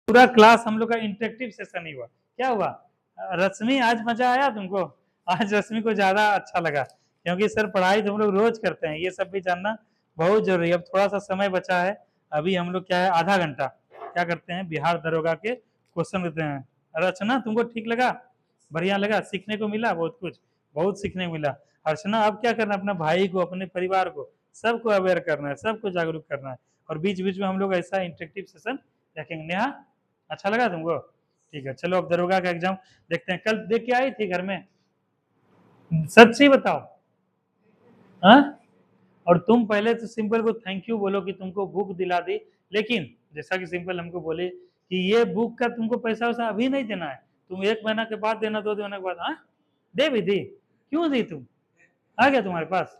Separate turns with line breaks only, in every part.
पूरा क्लास हम लोग का इंटरेक्टिव सेशन ही हुआ। क्या हुआ रश्मि, आज मजा आया तुमको? आज रश्मि को ज्यादा अच्छा लगा क्योंकि सर पढ़ाई तो हम लोग रोज करते हैं, ये सब भी जानना बहुत जरूरी है। अब थोड़ा सा समय बचा है, अभी हम लोग क्या है आधा घंटा क्या करते हैं, बिहार दरोगा के क्वेश्चन देते हैं। रचना तुमको ठीक लगा? बढ़िया लगा? सीखने को मिला? बहुत कुछ, बहुत सीखने को मिला। अर्चना अब क्या करना है, अपना भाई को, अपने परिवार को, सबको अवेयर करना है, सबको जागरूक करना है। और बीच बीच में हम लोग ऐसा इंटरेक्टिव सेशन रखेंगे। नेहा अच्छा लगा तुमको? ठीक है, चलो अब दरोगा का एग्जाम देखते हैं। कल देख के आई थी घर में? सच्ची बताओ। हाँ? और तुम पहले तो सिंपल को थैंक यू बोलो कि तुमको बुक दिला दी, लेकिन जैसा कि सिंपल हमको बोले कि ये बुक का तुमको पैसा वैसा अभी नहीं देना है, तुम 1 महीना के बाद देना, 2 महीने के बाद। हाँ दे भी दी? क्यों दी? तुम आ गया तुम्हारे पास?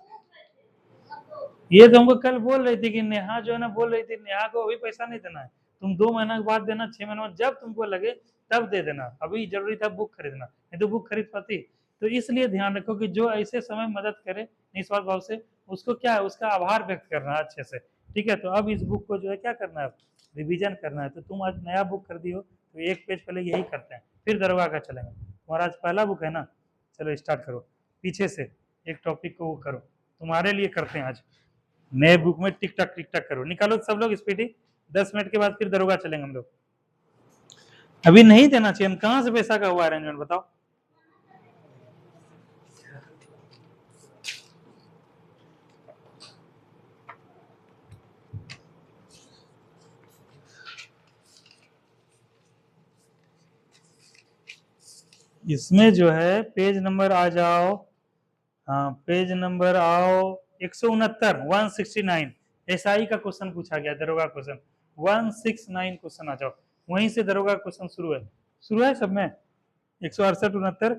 ये तुमको कल बोल रही थी कि नेहा जो है ना, बोल रही थी नेहा को अभी पैसा नहीं देना है, तुम 2 महीना के बाद देना, 6 महीने बाद, जब तुमको लगे तब दे देना। अभी जरूरी था बुक खरीदना, नहीं तो बुक खरीद पाती। तो इसलिए ध्यान रखो कि जो ऐसे समय मदद करे निस्वार्थ भाव से, उसको क्या है, उसका आभार व्यक्त करना है अच्छे से। ठीक है, तो अब इस बुक को जो है क्या करना है, रिविजन करना है। तो तुम आज नया बुक खरीदी हो तो 1 पेज पहले यही करते हैं, फिर दरोगा का चलेंगे। तुम्हारा आज पहला बुक है ना, चलो स्टार्ट करो, पीछे से एक टॉपिक को वो करो, तुम्हारे लिए करते हैं आज। नए बुक में टिक टक करो, निकालो सब लोग स्पीडी। 10 मिनट के बाद फिर दरोगा चलेंगे हम लोग। अभी नहीं देना चाहिए, कहां से पैसा का हुआ अरेंजमेंट बताओ? इसमें जो है पेज नंबर आ जाओ, हाँ पेज नंबर आओ 169, 169 एसआई का क्वेश्चन पूछा गया, दरोगा क्वेश्चन 169 क्वेश्चन आ जाओ, वहीं से दरोगा क्वेश्चन शुरू है सब में। 168 69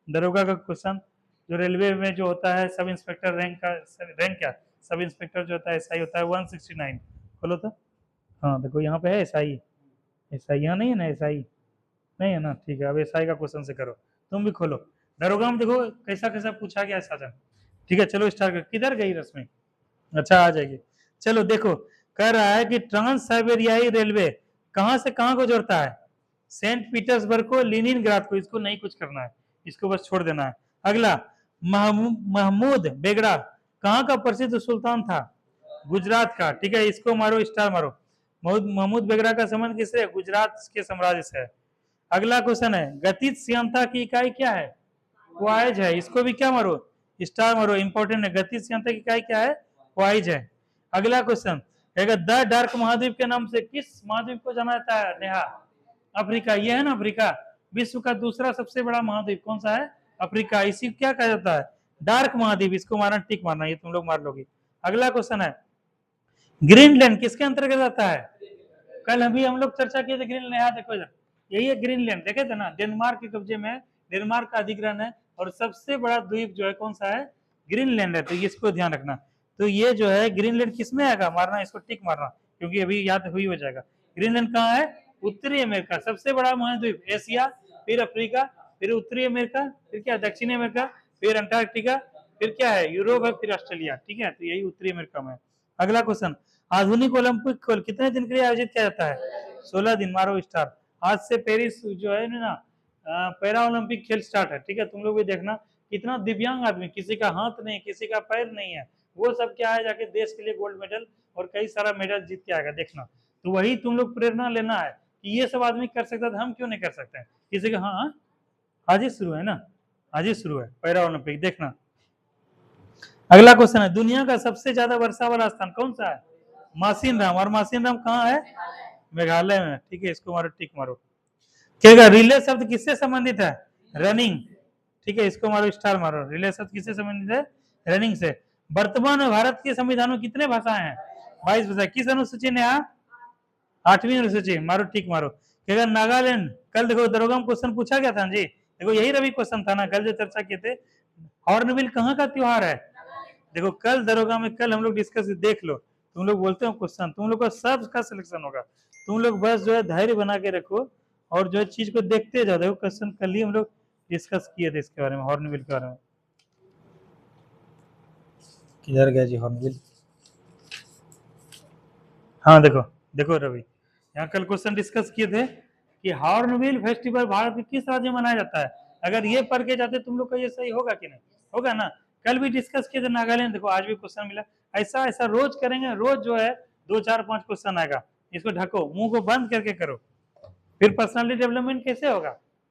दरोगा का क्वेश्चन, जो रेलवे में जो होता है सब इंस्पेक्टर रैंक का, रैंक क्या, सब इंस्पेक्टर जो होता है एसआई होता है 169। खोलो तो, हाँ देखो यहाँ पे है एसआई, एसआई यहाँ नहीं है ना, एसआई नहीं है ना, ठीक है। अब एसआई का क्वेश्चन से करो, तुम भी खोलो। दरोगा में देखो कैसा कैसा पूछा गया साजन। ठीक है चलो स्टार्ट कर। किधर गई रश्मि? अच्छा आ जाएगी। चलो देखो, कह रहा है कि ट्रांस साइबेरियाई रेलवे कहां से कहां को जोड़ता है? सेंट पीटर्सबर्ग को लिनिनग्राड को। इसको नहीं कुछ करना है, इसको बस छोड़ देना है। अगला, महमूद बेगड़ा कहाँ का प्रसिद्ध सुल्तान था? गुजरात का। ठीक है, इसको मारो स्टार मारो। महमूद बेगड़ा का संबंध किससे? गुजरात के साम्राज्य से है। अगला क्वेश्चन है, गतिज श्यानता की इकाई क्या है? वाइज है, इसको भी क्या मारो, स्टार मारो, इंपॉर्टेंट है। गतिज श्यानता की इकाई क्या है? वाइज है। अगला क्वेश्चन है, द डार्क महाद्वीप के नाम से किस महाद्वीप को जाना जाता है नेहा? अफ्रीका, ये है ना अफ्रीका, विश्व का दूसरा सबसे बड़ा महाद्वीप कौन सा है? अफ्रीका। इसी क्या कहा जाता है? डार्क महाद्वीप। इसको मारना, टिक मारना, ये तुम लोग मार लोगे। अगला क्वेश्चन है, ग्रीनलैंड किसके अंतर्गत आता है? कल अभी हम लोग चर्चा किए थे ग्रीनलैंड, यहाँ देखो इधर, यही है ग्रीनलैंड, देखे थे ना, डेनमार्क के कब्जे में, डेनमार्क का अधिग्रहण है, और सबसे बड़ा द्वीप जो है कौन सा है? ग्रीनलैंड है। तो इसको ध्यान रखना। तो ये जो है ग्रीनलैंड किसमें आएगा, मारना, इसको टिक मारना, क्योंकि अभी याद हुई हो जाएगा। ग्रीनलैंड कहाँ है? उत्तरी अमेरिका, सबसे बड़ा महाद्वीप। एशिया, फिर अफ्रीका, फिर उत्तरी अमेरिका, फिर क्या दक्षिणी अमेरिका, फिर अंटार्कटिका, फिर क्या है यूरोप है, फिर ऑस्ट्रेलिया। ठीक है, तो यही उत्तरी अमेरिका में। अगला क्वेश्चन, आधुनिक ओलंपिक खेल कितने दिन के लिए आयोजित किया जाता है? 16 दिन, मारो स्टार। आज से पेरिस जो है ना पैरा ओलंपिक खेल स्टार्ट है। ठीक है, तुम लोग भी देखना कितना दिव्यांग आदमी, किसी का हाथ नहीं, किसी का पैर नहीं है, वो सब क्या है जाके देश के लिए गोल्ड मेडल और कई सारा मेडल जीत के आएगा, देखना। तो वही तुम लोग प्रेरणा लेना है कि ये सब आदमी कर सकता था, हम क्यों नहीं कर सकते? किसी का, हाँ आज ही शुरू है ना, आज ही शुरू है पैरा ओलंपिक, देखना। अगला क्वेश्चन है, दुनिया का सबसे ज्यादा वर्षा वाला स्थान कौन सा है? मासिन राम। और मासिन राम कहाँ है? मेघालय में। ठीक है, इसको मारो, टिक मारो। क्या रिले शब्द किससे संबंधित है? रनिंग। ठीक है, इसको मारो स्टार मारो। रिले शब्द किससे संबंधित है? रनिंग से। वर्तमान में भारत के संविधान में कितने भाषाएं हैं? 22 भाषाएं। किस अनुसूची ने? 8वीं अनुसूची, मारो टिक मारो। क्या नागालैंड, कल देखो दरोगा में क्वेश्चन पूछा गया था जी, देखो यही रवि क्वेश्चन था ना, कल जो चर्चा किए थे। हॉर्नबिल कहाँ का त्योहार है? देखो कल दरोगा में, कल हम लोग डिस्कस, देख लो, तुम लोग बोलते हो क्वेश्चन, तुम लोग का सब का सिलेक्शन होगा। तुम लोग बस जो है धैर्य बना के रखो और जो है चीज को देखते जाओ। देखो क्वेश्चन कल ही हम लोग डिस्कस किए थे इसके बारे में, हॉर्नबिल के बारे में। किधर गया जी हॉर्नबिल? हाँ देखो, देखो रवि, यहाँ कल क्वेश्चन डिस्कस किए थे कि हॉर्नबिल फेस्टिवल भारत के किस राज्य में मनाया जाता है। अगर ये पढ़ के जाते तुम लोग का ये सही होगा कि नहीं होगा ना। कल भी डिस्कस किए थे नागालैंड, देखो आज भी क्वेश्चन मिला। ऐसा ऐसा रोज करेंगे, रोज जो है 2 4 5 क्वेश्चन आएगा। इसको ढको, मुंह को बंद करके करो, फिर पर्सनालिटी डेवलपमेंट कैसे होगा।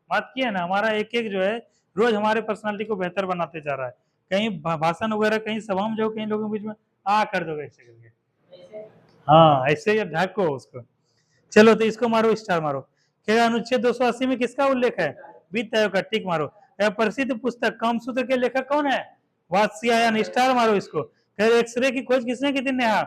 बात की है ना, हमारा एक एक जो है रोज हमारे पर्सनालिटी को बेहतर बनाते जा रहा है। कहीं भाषण वगैरह कहीं सभा में जाओ, कहीं लोगों के बीच में आ कर दो ऐसे करके, हाँ ऐसे ढको उसको। चलो तो इसको मारो, स्टार मारो। क्या अनुच्छेद 280 में किसका उल्लेख है, वित्त आयोग का, टिक मारो। क्या प्रसिद्ध पुस्तक कामसूत्र के लेखक कौन है, वात्स्यायन, स्टार मारो इसको। क्या एक्सरे की खोज किसने की थी, नेहा,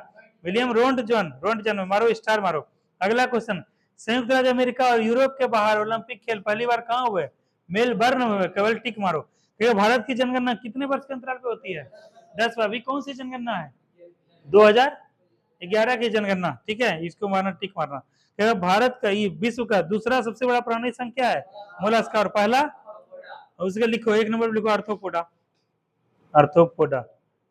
विलियम रोंटजन, मारो स्टार मारो। अगला क्वेश्चन, संयुक्त राज्य अमेरिका और यूरोप के बाहर ओलंपिक खेल पहली बार कहाँ हुए, मेलबर्न में हुए, केवल टिक मारो। क्या भारत की जनगणना कितने वर्ष के अंतराल पे होती है, 10 वर्ष। अभी कौन सी जनगणना है, 2011 की जनगणना, ठीक है, इसको मारना, टिक मारना। क्या भारत का ये विश्व का दूसरा सबसे बड़ा प्राणी संख्या है, मोलस्का, और पहला, उसके लिखो 1 नंबर लिखो आर्थ्रोपोडा,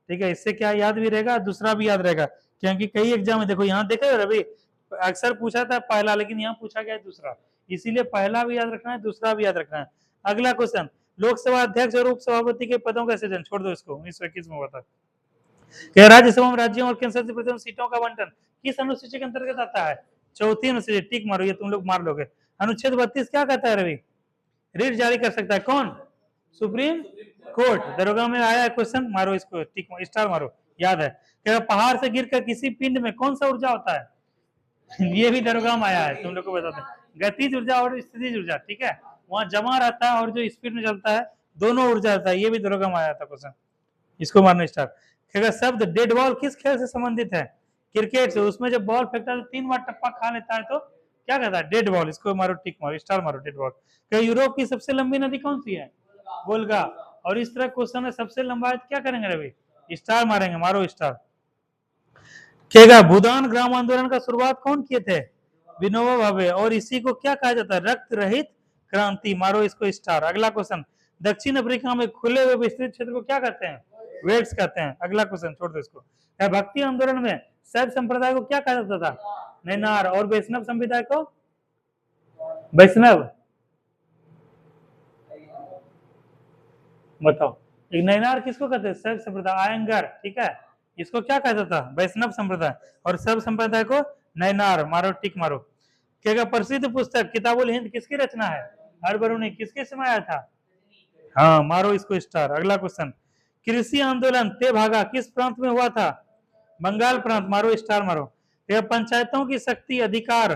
ठीक है। इससे क्या याद भी रहेगा, दूसरा भी याद रहेगा, क्योंकि कई एग्जाम में देखो यहाँ देखा रवि अक्सर पूछा था पहला, लेकिन यहाँ पूछा गया है दूसरा, इसीलिए पहला भी याद रखना है, दूसरा भी याद रखना है। अगला क्वेश्चन, लोकसभा अध्यक्ष और उप सभापति के पदों का सृजन, छोड़ दो इसको, 1921 में हुआ था। क्या राज्यसभा में राज्यों और केंद्र शासित प्रदेशों सीटों का आवंटन किस अनुसूची के अंतर्गत आता है, 4थी अनुसूची, टिक मारो, ये तुम लोग मार लोगे। अनुच्छेद 32 क्या कहता है रवि, रिट जारी कर सकता है कौन, सुप्रीम कोर्ट। दरोगा में आया है क्वेश्चन, मारो इसको, टिक स्टार मारो, याद है। क्या पहाड़ से गिरकर किसी पिंड में कौन सा ऊर्जा होता है ये भी दरोगा में आया है, तुम लोग को बताते हैं। गतिज ऊर्जा और स्थितिज ऊर्जा, ठीक है, वहां जमा रहता है और जो स्पीड में चलता है, दोनों ऊर्जा रहता है, ये भी दरोगा में आया था क्वेश्चन, इसको मारना स्टार। शब्द डेड बॉल किस खेल से संबंधित है, क्रिकेट से। उसमें जब बॉल फेंकता है तो 3 बार टप्पा खा लेता है तो क्या कहता है, डेड बॉल, इसको मारो, टिक मारो, स्टार मारो, डेड बॉल। क्या यूरोप की सबसे लंबी नदी कौन सी है, वोल्गा। और इस तरह क्वेश्चन है, सबसे लंबा क्या करेंगे रवि, स्टार मारेंगे, मारो स्टार। क्या भूदान ग्राम आंदोलन का शुरुआत कौन किए थे, विनोबा भावे, और इसी को क्या कहा जाता है, रक्त रहित क्रांति, मारो इसको स्टार। अगला क्वेश्चन, दक्षिण अफ्रीका में खुले हुए विस्तृत क्षेत्र को क्या कहते हैं, वेट्स कहते हैं। अगला क्वेश्चन, छोड़ दो इसको। भक्ति आंदोलन में शैव संप्रदाय को क्या कहा जाता था, नैनार, और वैष्णव संप्रदाय को, वैष्णव, बताओ, एक नैनार किसको कहते हैं, शैव संप्रदाय, आयंगर, ठीक है, इसको क्या कहता था, वैष्णव संप्रदाय, और शैव संप्रदाय को नैनार, मारो, टिक मारो। क्या प्रसिद्ध पुस्तक किताबुल हिंद किसकी रचना है, अरबरूनी, किसके समय आया था, हाँ, मारो इसको स्टार। अगला क्वेश्चन, कृषि आंदोलन तेभागा किस प्रांत में हुआ था, बंगाल प्रांत, मारो स्टार मारो। यह पंचायतों की शक्ति, अधिकार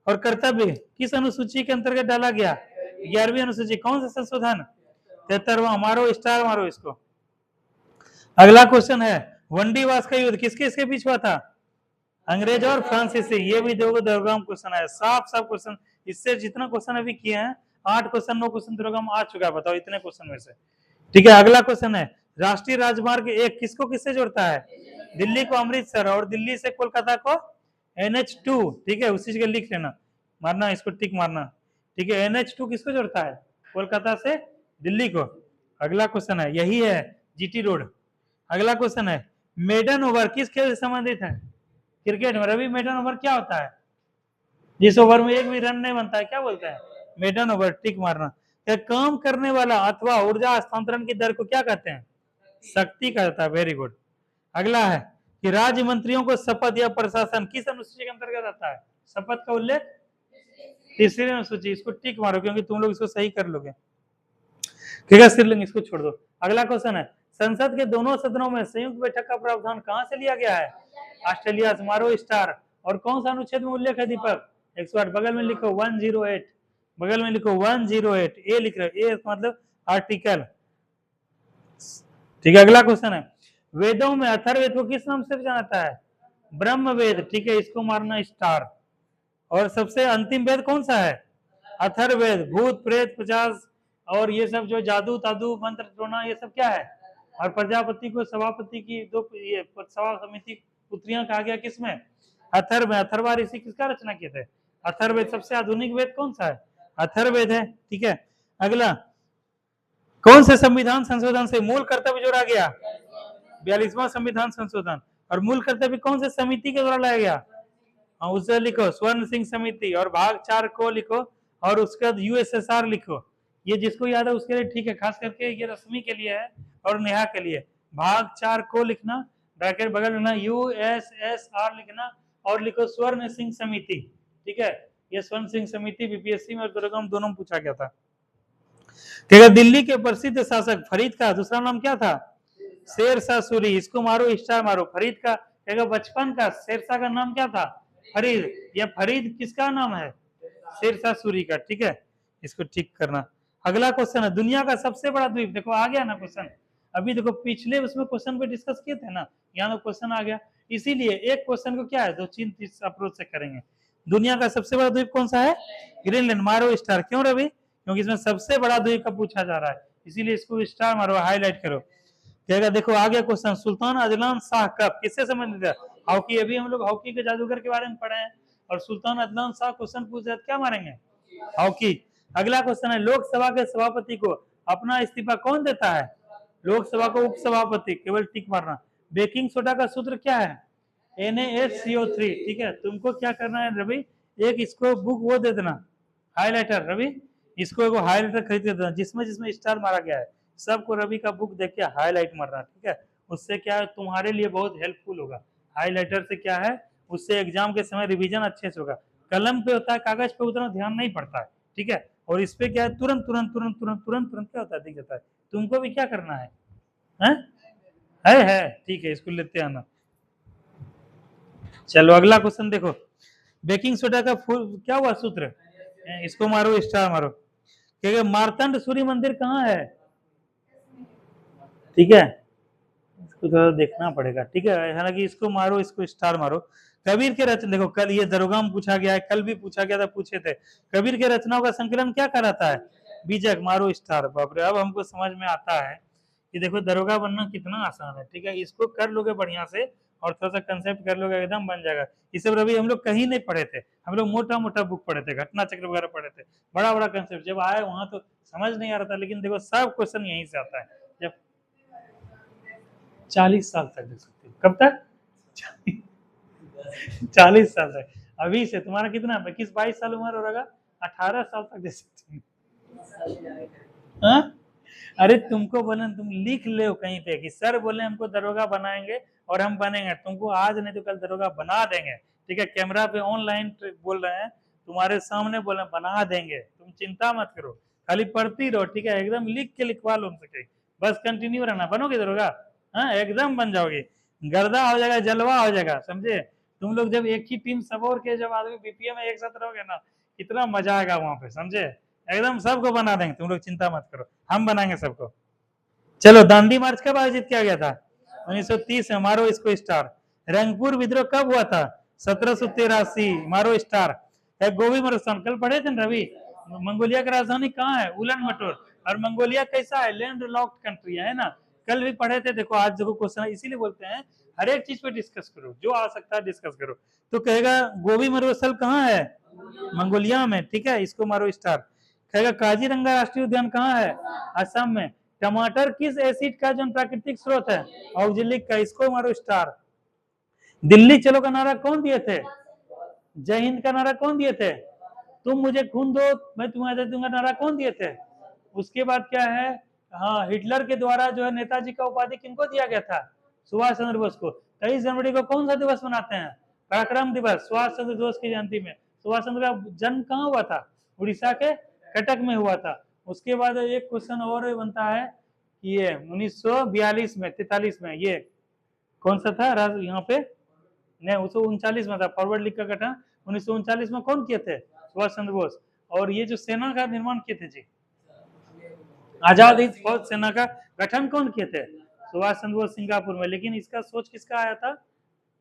और कर्तव्य किस अनुसूची के अंतर्गत डाला गया, 11वीं अनुसूची, कौन सा संशोधन, 73वां, मारो स्टार मारो इसको। अगला क्वेश्चन है, वंडीवास का युद्ध किसके इसके बीच हुआ था, अंग्रेज और फ्रांसीसी, ये भी दो दरोगाम क्वेश्चन है, साफ क्वेश्चन। इससे जितना क्वेश्चन अभी किए हैं 8 क्वेश्चन 9 क्वेश्चन दरोगाम आ चुका है, बताओ इतने क्वेश्चन में से, ठीक है। अगला क्वेश्चन है, राष्ट्रीय राजमार्ग 1 किसको किससे जोड़ता है, दिल्ली को अमृतसर, और दिल्ली से कोलकाता को NH2, ठीक है, उसी जगह लिख लेना, मारना इसको, टिक मारना, ठीक है। NH2 किसको जोड़ता है, कोलकाता से दिल्ली को। अगला क्वेश्चन है, यही है GT रोड। अगला क्वेश्चन है, मेडन ओवर किस खेल से संबंधित है, क्रिकेट में। रवि मेडन ओवर क्या होता है, जिस ओवर में एक भी रन नहीं बनता है, क्या बोलते हैं, मेडन ओवर, टिक मारना। क्या काम करने वाला अथवा ऊर्जा हस्तांतरण की दर को क्या कहते हैं, शक्ति कहता है, वेरी गुड। अगला है कि राज्य मंत्रियों को शपथ या प्रशासन किस अनुसूची के अंतर्गत आता है, शपथ का उल्लेख 3री अनुसूची, इसको टिक मारो क्योंकि तुम लोग इसको सही कर लोगे, ठीक है। स्त्रीलिंग इसको छोड़ दो। अगला क्वेश्चन है, संसद के दोनों सदनों में संयुक्त बैठक का प्रावधान कहां से लिया गया है, ऑस्ट्रेलिया से, मारो स्टार। और कौन सा अनुच्छेद में उल्लेख है दीपक, 108, बगल में लिखो 108, बगल में लिखो 108, ए लिख रहे, ए मतलब आर्टिकल, ठीक है। अगला क्वेश्चन है, वेदों में अथर्ववेद को किस नाम से जाना है, ब्रह्मवेद, ठीक है, इसको मारना स्टार। और सबसे अंतिम वेद कौन सा है, अथर्ववेद। भूत प्रेत 50 और ये सब जो जादू तादू मंत्र टोना ये सब क्या है, और प्रजापति को सभापति की 2 ये सभा समिति पुत्रियां कहा गया किसमें, अथर्व में। अथर्वा ऋषि किसका रचना किए थे, अथर्ववेद। सबसे आधुनिक वेद कौन सा है, अथर्ववेद है, ठीक है। अगला, कौन से संविधान संशोधन से मूल कर्तव्य जोड़ा गया, 42वां संविधान संशोधन। और मूल कर्तव्य कौन से समिति के द्वारा लाया गया, उसे लिखो स्वर्ण सिंह समिति, और भाग 4 को लिखो, और उसके बाद यूएसएसआर लिखो। ये जिसको याद है उसके लिए ठीक है, खास करके ये रश्मि के लिए है और नेहा के लिए। भाग 4 को लिखना, ब्रैकेट बगल में ना यूएसएसआर लिखना, और लिखो स्वर्ण सिंह समिति। ठीक है, ये स्वर्ण सिंह समिति बीपीएससी में और दरोगा दोनों में पूछा गया था। ठीक है, दिल्ली के प्रसिद्ध शासक फरीद का दूसरा नाम क्या था? शेरशाह सूरी। इसको मारो स्टार मारो। फरीद का बचपन का शेरशाह का नाम क्या था? फरीद। यह फरीद किसका नाम है? शेरशाह सूरी का। ठीक है, इसको ठीक करना। अगला क्वेश्चन है, दुनिया का सबसे बड़ा द्वीप। देखो आ गया ना क्वेश्चन, अभी देखो पिछले उसमें क्वेश्चन पे डिस्कस किए थे ना, यहाँ क्वेश्चन आ गया। इसीलिए एक क्वेश्चन को क्या है, दो तीन अप्रोच से करेंगे। दुनिया का सबसे बड़ा द्वीप कौन सा है? ग्रीनलैंड। मारो स्टार। क्यों रवि? क्योंकि इसमें सबसे बड़ा द्वीप का पूछा जा रहा है, इसीलिए इसको स्टार मारो, हाईलाइट करो। कहेगा देखो आ गया क्वेश्चन, सुल्तान अदनान शाह कब किससे संबंधित है? हॉकी। अभी हम लोग हॉकी के जादूगर के बारे में पढ़े हैं, और सुल्तान अदनान शाह क्वेश्चन पूछ रहे, क्या मारेंगे? हॉकी। अगला क्वेश्चन है, लोकसभा के सभापति को अपना इस्तीफा कौन देता है? लोकसभा को उपसभापति। केवल टिक मारना। बेकिंग सोडा का सूत्र क्या है? NaHCO3। ठीक है, तुमको क्या करना है रवि, एक इसको बुक वो दे देना, हाईलाइटर। रवि इसको एक हाईलाइटर खरीद के देना, जिसमें जिसमें स्टार मारा गया है सबको रवि का बुक देख के हाईलाइट मारना। ठीक है, उससे क्या है, तुम्हारे लिए बहुत हेल्पफुल होगा। हाईलाइटर से क्या है, उससे एग्जाम के समय रिवीजन अच्छे से होगा। कलम पे होता है, कागज पे उतना ध्यान नहीं पड़ता है। ठीक है, और इस पे क्या है, तुरंत तुरंत तुरंत तुरंत तुरंत तुरंत क्या होता है, दिख जाता है। तुमको भी क्या करना है, है? ठीक है, इसको लेते आना। चलो अगला क्वेश्चन देखो, बेकिंग सोडा का फुल क्या हुआ सूत्र? इसको मारो स्टार मारो। क्योंकि मार्तंड सूर्य मंदिर कहाँ है? ठीक है, इसको थोड़ा देखना पड़ेगा। ठीक है, हालांकि इसको मारो, इसको स्टार मारो। कबीर के रचना, देखो कल ये दरोगा में पूछा गया है, कल भी पूछा गया था, पूछे थे। कबीर के रचनाओं का संकलन क्या कहलाता है? बीजक। मारो स्टार। बाप रे, अब हमको समझ में आता है कि देखो दरोगा बनना कितना आसान है। ठीक है, इसको कर लोगे बढ़िया से, और थोड़ा सा कंसेप्ट कर लोगे, एकदम बन जाएगा। ये सब रवि हम लोग कहीं नहीं पढ़े थे, हम लोग मोटा मोटा बुक पढ़े थे, घटना चक्र वगैरह पढ़े थे। बड़ा बड़ा कंसेप्ट जब आए वहां तो समझ नहीं आ रहा था, लेकिन देखो सब क्वेश्चन यहीं से आता है। जब 40 साल तक दे सकते हो। कब तक? 40 साल तक। अभी से तुम्हारा कितना 21-22 साल उम्र हो रहा, 18 साल तक दे सकते हो। अरे तुमको बोले, तुम लिख ले कहीं पे कि सर बोले हमको दरोगा बनाएंगे और हम बनेंगे, तुमको आज नहीं तो कल दरोगा बना देंगे। ठीक है, कैमरा पे ऑनलाइन बोल रहे हैं, तुम्हारे सामने बोले बना देंगे, तुम चिंता मत करो, खाली पढ़ती रहो। ठीक है, एकदम लिख के लिखवा लो उनसे, बस कंटिन्यू रहना, बनोगे दरोगा। हाँ एकदम बन जाओगे, गर्दा हो जाएगा, जलवा हो जाएगा। समझे? तुम लोग जब एक ही टीम सबोर के जब आदमी बीपीएम में एक साथ रहोगे ना, कितना मजा आएगा वहां पे। समझे? एकदम सबको बना देंगे, तुम लोग चिंता मत करो, हम बनाएंगे सबको। चलो, दांडी मार्च कब आयोजित किया गया था? 1930 में। मारो इसको स्टार। रंगपुर विद्रोह कब हुआ था? 1783। मारो स्टार। गोवी मरुस्थान कल पढ़े थे रवि। मंगोलिया की राजधानी कहाँ है? उलन बटोर। और मंगोलिया कैसा है? लैंड लॉक्ड कंट्री है ना, कल भी पढ़े थे। देखो आज देखो क्वेश्चन, इसीलिए बोलते हैं हर एक चीज पे डिस्कस करो, जो आ सकता है डिस्कस करो। तो कहेगा गोवी मरुस्थल कहाँ है? मंगोलिया में। ठीक है, इसको मारो स्टार। कहेगा काजीरंगा राष्ट्रीय उद्यान कहाँ है? असम में। टमाटर किस एसिड का जो प्राकृतिक स्रोत है? ऑक्जेलिक का। इसको मारो स्टार। दिल्ली चलो का नारा कौन दिए थे? जय हिंद का नारा कौन दिए थे? तुम मुझे खून दो मैं तुम्हें दे दूंगा, नारा कौन दिए थे? उसके बाद क्या है, हाँ हिटलर के द्वारा जो है नेताजी का उपाधि किनको दिया गया था? सुभाष चंद्र बोस को। 23 जनवरी को कौन सा दिवस मनाते हैं? पराक्रम दिवस। सुभाष चंद्र बोस की जयंती में। सुभाष चंद्र का जन्म कहाँ हुआ था? उड़ीसा के कटक में हुआ था। उसके बाद एक क्वेश्चन और बनता है कि ये 1942 में 43 में ये कौन सा था यहाँ पे? नहीं, 1939 में था, फॉरवर्ड लीग का गठन 1939 में कौन किए थे? सुभाष चंद्र बोस। और ये जो सेना का निर्माण किए थे जी, आजाद हिंद फौज सेना का गठन कौन किए थे? सुभाष चंद्र बोस, सिंगापुर में। लेकिन इसका सोच किसका आया था?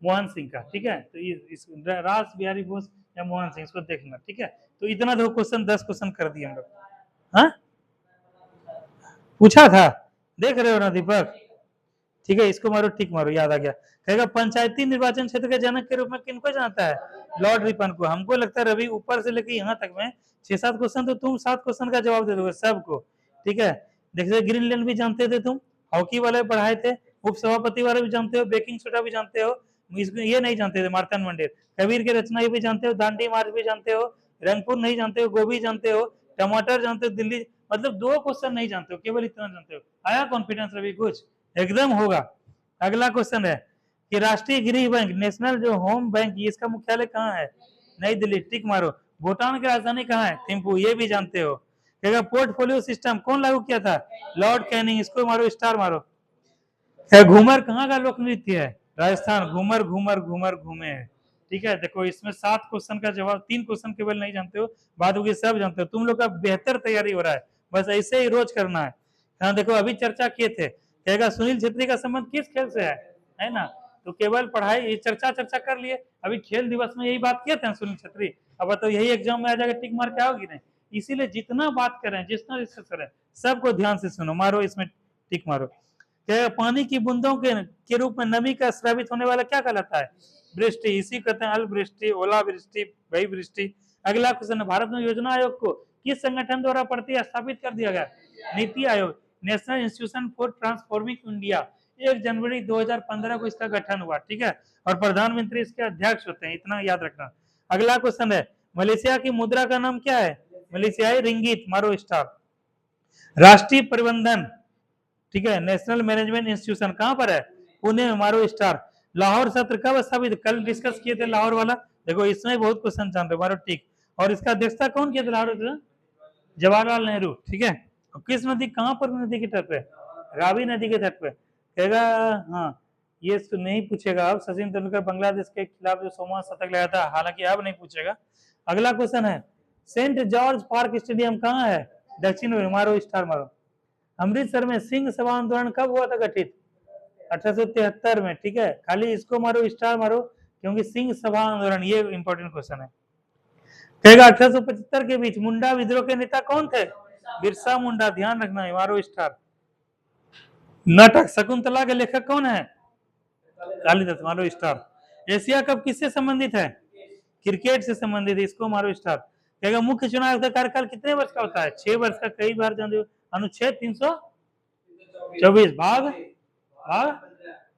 मोहन सिंह का। ठीक है, तो इस रास बिहारी बोस या मोहन सिंह, इसको देखना। ठीक है, तो इतना दो क्वेश्चन 10 क्वेश्चन कर दिए हम लोग। हाँ पूछा था, देख रहे हो ना दीपक? ठीक है, इसको मारो टिक मारो, याद आ गया। कहेगा पंचायती निर्वाचन क्षेत्र के जनक के रूप में किनको जानता है? लॉर्ड रिपन को। हमको लगता है रवि ऊपर से लेकर यहाँ तक में 6-7 क्वेश्चन तो तुम 7 क्वेश्चन का जवाब दे दोगे सबको। ठीक है, देखिए ग्रीनलैंड भी जानते थे तुम, हॉकी वाले पढ़ाए थे, उपसभापति वाले भी जानते हो, बेकिंग सोडा भी जानते हो, ये नहीं जानते थे मार्तंड मंदिर। कबीर के रचना ये भी जानते हो, दांडी मार्च भी जानते हो, रंगपुर नहीं जानते हो, गोभी जानते हो, टमाटर जानते हो, दिल्ली, मतलब 2 क्वेश्चन नहीं जानते हो, केवल इतना जानते हो। आया कॉन्फिडेंस रवि कुछ? एकदम होगा। अगला क्वेश्चन है कि राष्ट्रीय गृह बैंक, नेशनल जो होम बैंक, इसका मुख्यालय कहाँ है? नई दिल्ली, टिक मारो। भूटान की राजधानी कहाँ है? थिम्पू, ये भी जानते हो। पोर्टफोलियो सिस्टम कौन लागू किया था? लॉर्ड कैनिंग, इसको मारो स्टार मारो। घूमर कहाँ का लोक नृत्य है? राजस्थान, घूमर घूमर घूमर घूमे है। ठीक है, देखो इसमें 7 क्वेश्चन का जवाब, 3 क्वेश्चन केवल नहीं जानते हो, बाद में सब जानते हो। तुम लोग का बेहतर तैयारी हो रहा है, बस ऐसे ही रोज करना है। हाँ देखो अभी चर्चा किए थे, कहेगा सुनील छेत्री का संबंध किस खेल से है ना? तो केवल पढ़ाई, ये चर्चा कर लिए। अभी खेल दिवस में यही बात किए थे सुनील छेत्री, अब तो यही एग्जाम में आ जाएगा, टिक मार के आओगी नहीं। इसीलिए जितना बात करें, जितना रिसर्च करें, सबको ध्यान से सुनो, मारो इसमें टिक मारो। पानी की बूंदों के रूप में नमी का स्रावित होने वाला क्या कहलाता है? वृष्टि, इसी कहते हैं अल्पवृष्टि, ओलावृष्टि, वही वृष्टि। अगला क्वेश्चन है, भारत में योजना आयोग को किस संगठन द्वारा प्रतिस्थापित कर दिया गया? NITI Aayog, national institution for transforming India. 1 जनवरी 2015 को इसका गठन हुआ। ठीक है, और प्रधानमंत्री इसके अध्यक्ष होते हैं, इतना याद रखना। अगला क्वेश्चन है, मलेशिया की मुद्रा का नाम क्या है? मलेशियाई रिंगिट, मारो स्टार। राष्ट्रीय प्रबंधन, ठीक है, नेशनल मैनेजमेंट इंस्टीट्यूशन कहां पर है? पुणे में, मारो स्टार। लाहौर सत्र कब स्थापित? कल डिस्कस किए थे लाहौर वाला, देखो इसमें बहुत क्वेश्चन जानते हो, मारो टिक। और इसका अध्यक्षता कौन किया था लाहौर? जवाहरलाल नेहरू। ठीक है, किस नदी, कहां पर नदी के तट पे? रावी नदी के तट पे। कहेगा हाँ, ये नहीं पूछेगा अब। सचिन तेंदुलकर बांग्लादेश के खिलाफ जो 100वां शतक लगाया था, हालांकि अब नहीं पूछेगा। अगला क्वेश्चन है, सेंट जॉर्ज पार्क स्टेडियम कहाँ है? दक्षिण में, मारो स्टार मारो। अमृतसर में सिंह सभा आंदोलन कब हुआ था गठित? 1873 में। ठीक है, खाली इसको मारो स्टार मारो, क्योंकि सिंह सभा आंदोलन, ये इंपॉर्टेंट क्वेश्चन है। कहेगा 1875 के बीच मुंडा विद्रोह के नेता कौन थे? बिरसा मुंडा, ध्यान रखना है, मारो स्टार। नाटक शकुंतला के लेखक कौन है? कालिदास, मारो स्टार। एशिया कप किससे संबंधित है? क्रिकेट से संबंधित है, इसको मारो स्टार। कहेगा मुख्य चुनाव का कार्यकाल कितने वर्ष का होता है? 6 वर्ष का। कई बार जानते हो, अनुच्छेद 324 भाग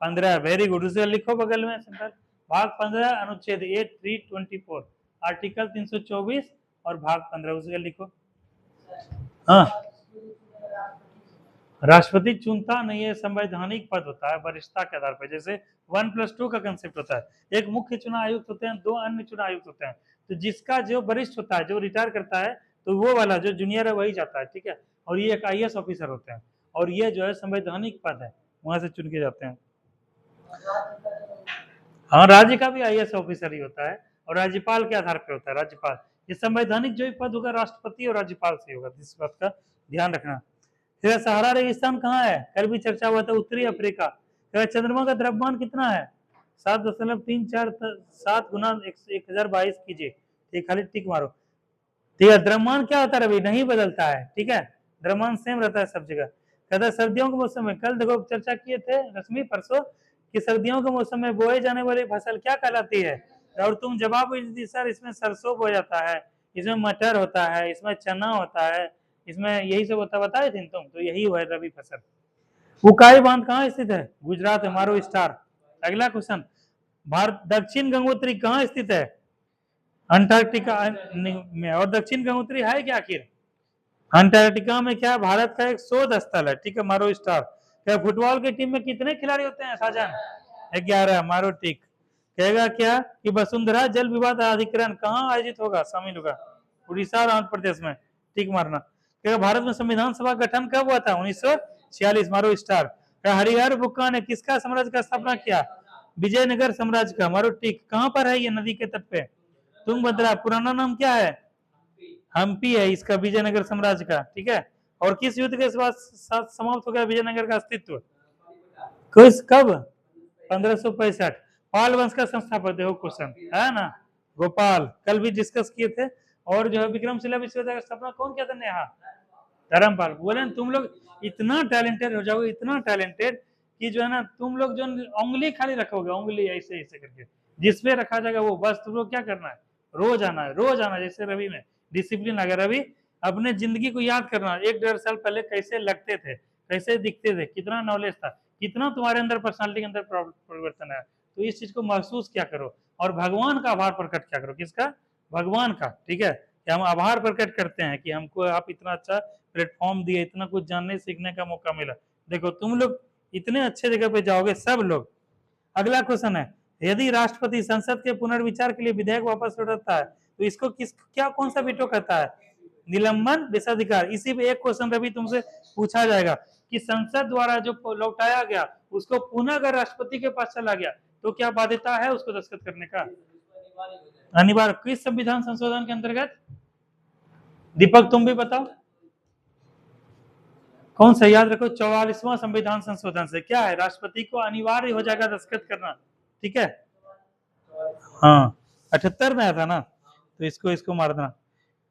15, वेरी गुड, उसे लिखो बगल में सेंटर। भाग 15 अनुच्छेद 8324, आर्टिकल 324 और भाग 15, उसे लिखो। हाँ, राष्ट्रपति चुनता नहीं है, संवैधानिक पद होता है वरिष्ठता के आधार पर, जैसे 1+2 का कंसेप्ट होता है। एक मुख्य चुनाव आयुक्त होते हैं, 2 अन्य चुनाव आयुक्त होते हैं। तो जिसका जो वरिष्ठ होता है, जो रिटायर करता है, तो वो वाला जो जूनियर है वही जाता है। ठीक है, और ये एक IAS ऑफिसर होते हैं, और ये जो है संवैधानिक पद है, वहां से चुन के जाते हैं। हाँ, राज्य का भी IAS ऑफिसर ही होता है, और राज्यपाल के आधार पर होता है, राज्यपाल। ये संवैधानिक जो पद होगा राष्ट्रपति और राज्यपाल से होगा, इस बात का ध्यान रखना। फिर सहारा रेगिस्तान कहाँ है? कल भी चर्चा हुआ था, उत्तरी अफ्रीका। चंद्रमा का द्रव्यमान कितना है? 7.347 गुना 1022 कीजिए। ठीक, खाली टिक मारो। ठीक है, द्रव्यमान क्या होता है रवि? नहीं बदलता है। ठीक है, द्रव्यमान सेम रहता है सब जगह। कहता सर्दियों के मौसम में, कल देखो चर्चा किए थे रश्मि परसों, कि सर्दियों के मौसम में बोए जाने वाली फसल क्या कहलाती है? और तुम जवाब दी सर इसमें सरसों बोया जाता है, इसमें मटर होता है, इसमें चना होता है, इसमें यही सब होता, बताए थे तुम, तो यही हुआ है रबी फसल। उकाई बांध कहाँ स्थित है? गुजरात है, मारो स्टार। अगला क्वेश्चन, भारत दक्षिण गंगोत्री कहाँ स्थित है? अंटार्कटिका में। और दक्षिण गंगोत्री है क्या आखिर? अंटार्कटिका में। क्या भारत का एक शोध स्थल है। ठीक है, मारो स्टार। क्या फुटबॉल की टीम में कितने खिलाड़ी होते हैं साजन? 11, मारो टिक। कहेगा क्या कि वसुंधरा जल विवाद अधिकरण कहाँ आयोजित होगा, शामिल होगा? उड़ीसा और आंध्र प्रदेश में। टिक मारना। कहेगा भारत में संविधान सभा गठन कब हुआ था? 1946, मारो स्टार। हरिहर बुक्का ने किसका साम्राज्य का स्थापना किया? विजयनगर साम्राज्य का, मारो टिक। कहां पर है ये? नदी के तट पे, तुंगभद्रा। पुराना नाम क्या है? हम्पी है इसका, विजयनगर साम्राज्य का। ठीक है, और किस युद्ध के साथ समाप्त हो गया विजयनगर का अस्तित्व? कब? 1565। पाल वंश का संस्थापक, देखो क्वेश्चन है ना, गोपाल, कल भी डिस्कस किए थे। और जो है विक्रमशिला विश्वविद्यालय का स्थापना कौन किया था? नेहा धर्मपाल। बोले तुम लोग इतना टैलेंटेड हो जाओगे, इतना टैलेंटेड कि जो है ना, तुम लोग जो उंगली खाली रखोगे, उंगली ऐसे ऐसे करके, जिसपे रखा जाएगा वो, बस तुम लोग क्या करना है, रोज आना है, रोज आना। जैसे रवि में डिसिप्लिन आ गया। रवि अपने जिंदगी को याद करना, 1-1.5 साल पहले कैसे लगते थे, कैसे दिखते थे, कितना नॉलेज था, कितना तुम्हारे अंदर पर्सनालिटी के अंदर परिवर्तन है। तो इस चीज को महसूस क्या करो और भगवान का आभार प्रकट क्या करो। किसका? भगवान का। ठीक है, कि हम आभार प्रकट करते हैं कि हमको आप इतना अच्छा प्लेटफॉर्म दिए, इतना कुछ जानने सीखने का मौका मिला। देखो तुम लोग इतने अच्छे जगह पे जाओगे सब लोग। अगला क्वेश्चन है, यदि राष्ट्रपति संसद के पुनर्विचार के लिए विधेयक वापस लौटाता है तो इसको किस क्या कौन सा वीटो कहता है? निलंबन, विशेषाधिकार। इसी पे एक क्वेश्चन रवि तुमसे पूछा जाएगा कि संसद द्वारा जो लौटाया गया उसको पुनः अगर राष्ट्रपति के पास चला गया तो क्या बाध्यता है उसको दस्तखत करने का? अनिवार्य। किस संविधान संशोधन के अंतर्गत? दीपक तुम भी बताओ कौन सा? याद रखो 44वां संविधान संशोधन से क्या है? राष्ट्रपति को अनिवार्य हो जाएगा दस्तखत करना। ठीक है, हाँ 78 में आया था ना, तो इसको मार देना।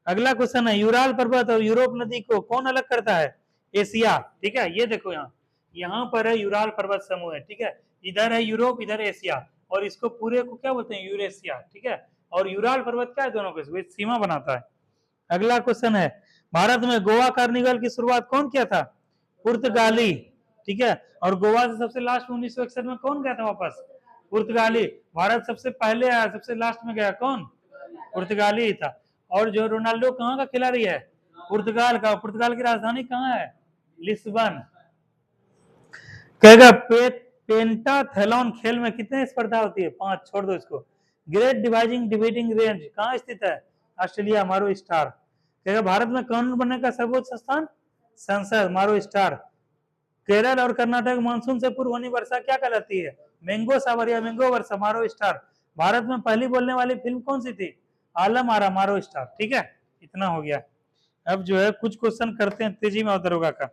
अगला क्वेश्चन है, यूराल पर्वत और यूरोप नदी को कौन अलग करता है? एशिया। ठीक है, ये देखो यहाँ पर है यूराल पर्वत समूह है। ठीक है, इधर है यूरोप, इधर एशिया, और इसको पूरे को क्या बोलते हैं? यूरेशिया। ठीक है, और यूराल पर्वत क्या है? दोनों को सीमा बनाता है। अगला क्वेश्चन है, भारत में गोवा कार्निवल की शुरुआत कौन किया था? पुर्तगाली। ठीक है, और गोवा से सबसे लास्ट में 1961 में कौन गया था वापस? पुर्तगाली। भारत सबसे पहले आया, सबसे लास्ट में गया कौन? पुर्तगाली था। और जो रोनाल्डो कहाँ का खिलाड़ी है? पुर्तगाल का। पुर्तगाल की राजधानी कहाँ है? लिस्बन। कहेगा पेंटाथलॉन खेल में कितने स्पर्धा होती है? 5। छोड़ दो इसको। ग्रेट डिवाइडिंग रेंज कहाँ स्थित है? ऑस्ट्रेलिया। मारो स्टार। कहेगा भारत में कानून बनने का सर्वोच्च स्थान? संसद। मारो स्टार। केरल और कर्नाटक मानसून से पूर्व होनी वर्षा क्या कहलाती है? मैंगो सावर या मैंगो वर्षा। मारो स्टार। भारत में पहली बोलने वाली फिल्म कौन सी थी? आलम आरा। मारो स्टार। ठीक है, इतना हो गया। अब जो है कुछ क्वेश्चन करते हैं तेजी में दरोगा का।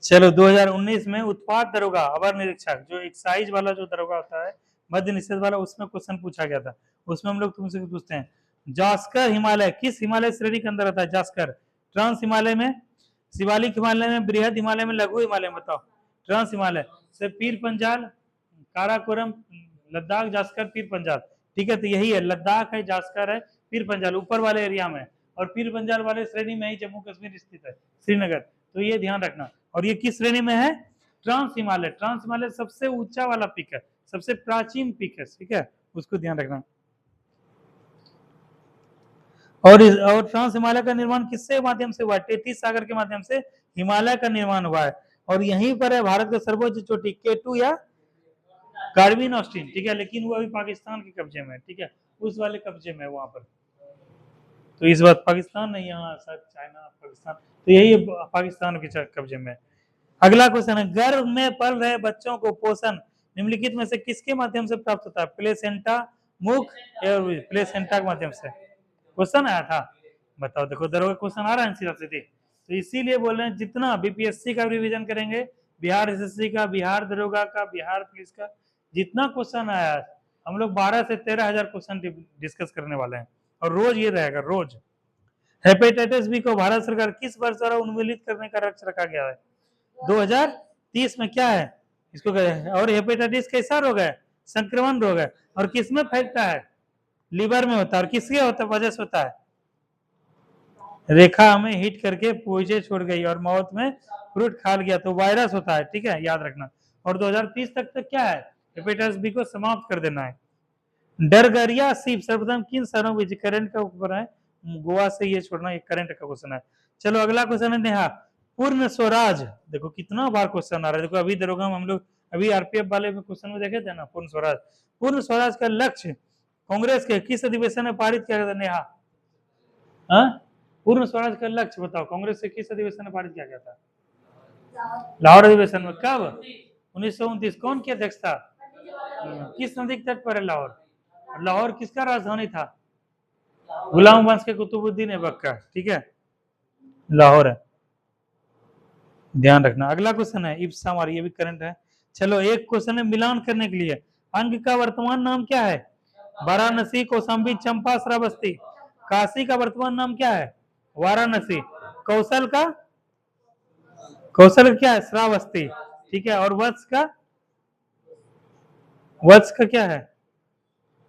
चलो 2019 में उत्पाद दरोगा अवर निरीक्षक जो एक्साइज वाला जो दरोगा होता है, मद्य निषेध वाला, उसमें क्वेश्चन पूछा गया था। उसमें हम लोग तुमसे पूछते हैं, जास्कर हिमालय किस हिमालय श्रेणी के अंदर आता है? जास्कर ट्रांस हिमालय में, शिवालिक हिमालय में, बृहद हिमालय में, लघु हिमालय में? बताओ। ट्रांस हिमालय से पीर पंजाल, काराकोरम, लद्दाख, जास्कर, पीर पंजाल। ठीक है, तो यही है, लद्दाख है, जास्कर है, पीर पंजाल ऊपर वाले एरिया में, और पीर पंजाल वाले श्रेणी में ही जम्मू कश्मीर स्थित है, श्रीनगर। तो ये ध्यान रखना। और ये किस श्रेणी में है? ट्रांस हिमालय। ट्रांस हिमालय सबसे ऊंचा वाला पीक है, सबसे प्राचीन पीक है। ठीक है, उसको ध्यान रखना। और ट्रांस हिमालय का निर्माण किसके माध्यम से हुआ? टेथिस सागर के माध्यम से हिमालय का निर्माण हुआ है। और यहीं पर है भारत का सर्वोच्च चोटी K2 या कार्बिन ऑस्टिन। ठीक है, लेकिन वो अभी पाकिस्तान के कब्जे में है। ठीक है, उस वाले कब्जे में वहां पर। तो इस बात पाकिस्तान नहीं, यहाँ शायद चाइना, पाकिस्तान, तो यही पाकिस्तान के कब्जे में। अगला क्वेश्चन है, गर्भ में पल रहे बच्चों को पोषण निम्नलिखित में से किसके माध्यम से प्राप्त होता है? प्लेसेंटा, मुख या प्लेसेंटा के माध्यम से? क्वेश्चन आया था, बताओ। देखो दरोगा क्वेश्चन आ रहा है सीधा सीधे, तो इसीलिए बोल रहे हैं जितना बीपीएससी का रिवीजन करेंगे, बिहार एसएससी का, बिहार दरोगा का, बिहार पुलिस का, जितना क्वेश्चन आया हम लोग 12 से 13,000 क्वेश्चन डिस्कस करने वाले हैं, और रोज ये रहेगा, रोज। हेपेटाइटिस बी को भारत सरकार किस वर्ष द्वारा उन्मूलित करने का लक्ष्य रखा गया है? 2030 में। क्या है इसको कहते हैं? और हेपेटाइटिस कैसा रोग है? संक्रमण रोग है। और किसमें फैलता है? लीवर में होता है। और किसके वजह से होता है? रेखा हमें हिट करके पोइजे छोड़ गई और मौत में फ्रूट खा लिया, तो वायरस होता है। ठीक है, याद रखना। और 2030 तक क्या है? हेपेटाइटिस बी को समाप्त कर देना है। डरगरिया सीप सर्वप्रथम किन शहरों में? करंट का ऊपर है, गोवा से ये छोड़ना, ये करंट का क्वेश्चन है। चलो अगला क्वेश्चन है, नेहा पूर्ण स्वराज। देखो कितना बार क्वेश्चन आ रहा है। देखो अभी दरोगा हम लोग अभी आरपीएफ वाले में क्वेश्चन में देखे थे ना, पूर्ण स्वराज। पूर्ण स्वराज का लक्ष्य कांग्रेस के किस अधिवेशन में पारित किया गया था? नेहा पूर्ण स्वराज का लक्ष्य बताओ, कांग्रेस से किस अधिवेशन में पारित किया गया था? लाहौर अधिवेशन में। कब? 1929। कौन की अध्यक्ष था? किस नदी के तट पर है लाहौर? लाहौर किसका राजधानी था? गुलाम वंश के कुतुबुद्दीन ऐबक का। ठीक है, लाहौर है, ध्यान रखना। अगला क्वेश्चन है इप्सा मारी, ये भी करंट है। चलो एक क्वेश्चन है मिलान करने के लिए, अंग का वर्तमान नाम क्या है? वाराणसी, कौशाम्बी, चंपा, श्रावस्ती। काशी का वर्तमान नाम क्या है? वाराणसी। कौशल का क्या है? श्रावस्ती। ठीक है, और वत्स का क्या है?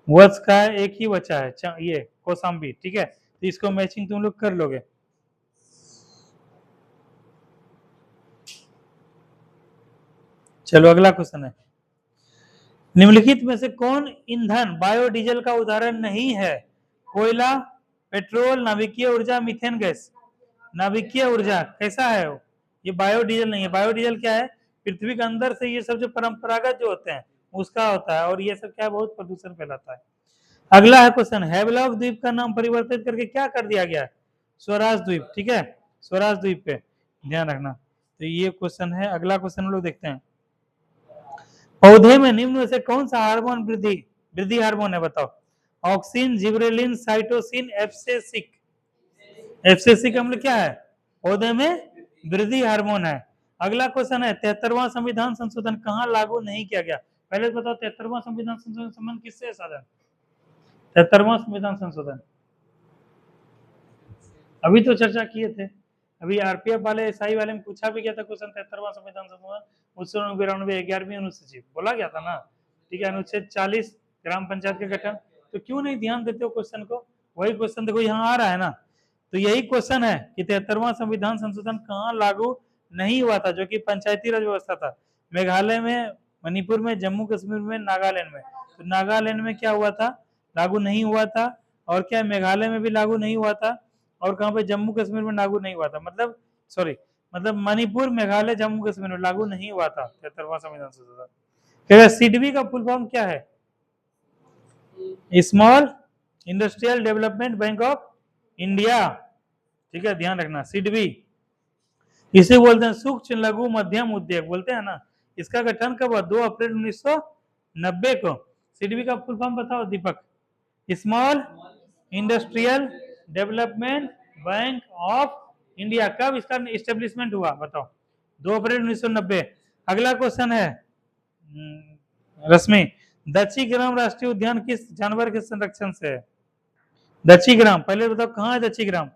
वत्स का एक ही बचा है, ये कौशाम्बी। ठीक है, तो इसको मैचिंग तुम लोग कर लोगे। चलो अगला क्वेश्चन है, निम्नलिखित में से कौन ईंधन बायोडीजल का उदाहरण नहीं है? कोयला, पेट्रोल, नाभिकीय ऊर्जा, मीथेन गैस। नाभिकीय ऊर्जा कैसा है वो? ये बायोडीजल नहीं है। बायोडीजल क्या है? पृथ्वी के अंदर से ये सब जो परंपरागत जो होते हैं उसका होता है, और ये सब क्या है, बहुत प्रदूषण फैलाता है। अगला है क्वेश्चन, हैवलॉक द्वीप का नाम परिवर्तित करके क्या कर दिया गया? स्वराज द्वीप। ठीक है, स्वराज द्वीप पे ध्यान रखना। तो ये क्वेश्चन है। अगला क्वेश्चन हम लोग देखते हैं, पौधे में निम्न में से कौन सा हार्मोन वृद्धि हार्मोन है? बताओ। Auxin, gibberellin, cytosine, abscisic. Abscisic अम्ल क्या है? पौधे में वृद्धि हार्मोन है। अगला क्वेश्चन है, 73वां संविधान संशोधन कहाँ लागू नहीं किया गया? पहले बताओ 73वां संविधान संशोधन संबंध किससे साधन? 73वां संविधान संशोधन अभी तो चर्चा किए थे, अभी आरपीएफ वाले एसआई वाले में पूछा भी गया था क्वेश्चन, 73वां संविधान संशोधन 1992 11वीं अनुसूची बोला गया था ना। ठीक है, अनुच्छेद 40 ग्राम पंचायत के गठन। तो क्यों नहीं ध्यान देते हो क्वेश्चन को? वही क्वेश्चन देखो यहाँ आ रहा है ना। तो यही क्वेश्चन है कि 73वां संविधान संशोधन कहाँ लागू नहीं हुआ था, जो कि पंचायती राज व्यवस्था था। मेघालय में, मणिपुर में, जम्मू कश्मीर में, नागालैंड में। तो नागालैंड में क्या हुआ था? लागू नहीं हुआ था। और क्या मेघालय में भी लागू नहीं हुआ था, और कहाँ पे? जम्मू कश्मीर में लागू नहीं हुआ था। मतलब मणिपुर, मेघालय, जम्मू कश्मीर में लागू नहीं हुआ था 73वां संविधान संशोधन। सीडबी का फुल फॉर्म क्या है? Small industrial development bank of India. ठीक है, ध्यान रखना, सिडबी इसे बोलते हैं सूक्ष्म लघु मध्यम उद्योग बोलते हैं ना। इसका गठन कब हुआ? 2 अप्रैल 1990 को। सिडबी का फुल फॉर्म बताओ Deepak. Small industrial development bank of India. कब इसका इस्टेब्लिशमेंट हुआ? बताओ। 2 अप्रैल 1990। अगला क्वेश्चन है, रश्मि, दक्षिग्राम राष्ट्रीय उद्यान किस जानवर के संरक्षण से है? दक्षिग्राम, पहले बताओ कहाँ है दक्षिग्राम?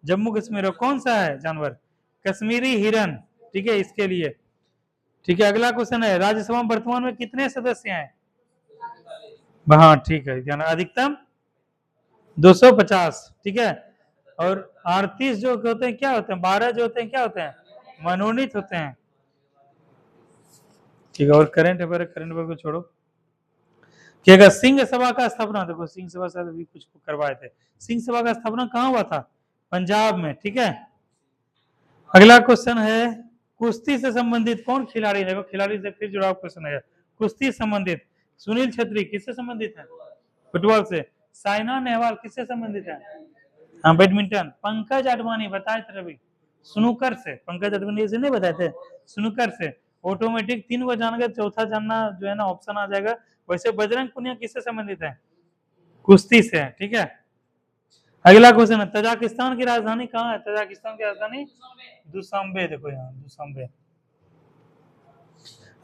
जम्मू कश्मीर। कौन सा है जानवर? कश्मीरी हिरन। ठीक है, इसके लिए। ठीक है, अगला क्वेश्चन है, राज्यसभा में वर्तमान में कितने सदस्य हैं? हाँ ठीक है, अधिकतम 250। ठीक है, और 38 जो होते हैं क्या होते हैं? 12 जो होते हैं क्या होते हैं? मनोनीत होते हैं। ठीक है, और करंट अफेयर को छोड़ो। कि अगर सिंह सभा का स्थापना, देखो सिंह सभा से अभी कुछ करवाए थे, सिंह सभा का स्थापना कहाँ हुआ था? पंजाब में। ठीक है, अगला क्वेश्चन है, कुश्ती से संबंधित कौन खिलाड़ी? देखो खिलाड़ी से फिर जुड़ा क्वेश्चन है, कुश्ती संबंधित। सुनील छेत्री किससे संबंधित है? फुटबॉल से। साइना नेहवाल किससे संबंधित है? हाँ, बैडमिंटन। पंकज अडवाणी बताए थे रवि, स्नूकर से। पंकज अडवाणी से नहीं बताए थे, स्नूकर से। ऑटोमेटिक 3 को जान गए, चौथा जानना जो है ना ऑप्शन आ जाएगा। वैसे बजरंग पुनिया किससे संबंधित है? कुश्ती से। ठीक है, अगला क्वेश्चन है, तजाकिस्तान की राजधानी कहाँ है? तजाकिस्तान की राजधानी दुशांबे। देखो यहाँ दुशांबे।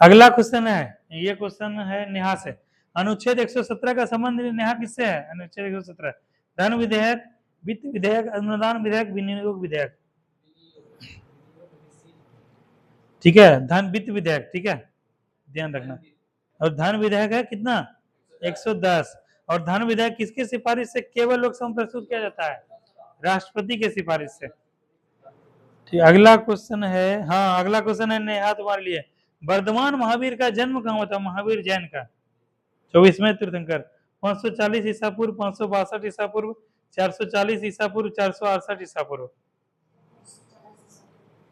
अगला क्वेश्चन है, ये क्वेश्चन है नेहा से, अनुच्छेद 117 का संबंध नेहा किससे है? अनुच्छेद 117 धन विधेयक, वित्त विधेयक, अनुदान विधेयक, विनियोग विधेयक। ठीक है, धन वित्त विधेयक। ठीक है, ध्यान रखना। और धन विधेयक है कितना? 110। और धन विधेयक किसकी सिफारिश से केवल लोकसभा में प्रस्तुत किया जाता है? राष्ट्रपति के सिफारिश से। ठीक, अगला क्वेश्चन है, हाँ अगला क्वेश्चन है नेहा तुम्हारे लिए, वर्धमान महावीर का जन्म कहाँ हुआ था? महावीर जैन का 24वें तीर्थंकर। 540 ईसा पूर्व, 562 ईसा पूर्व, 440 ईसा पूर्व, 468 ईसा पूर्व।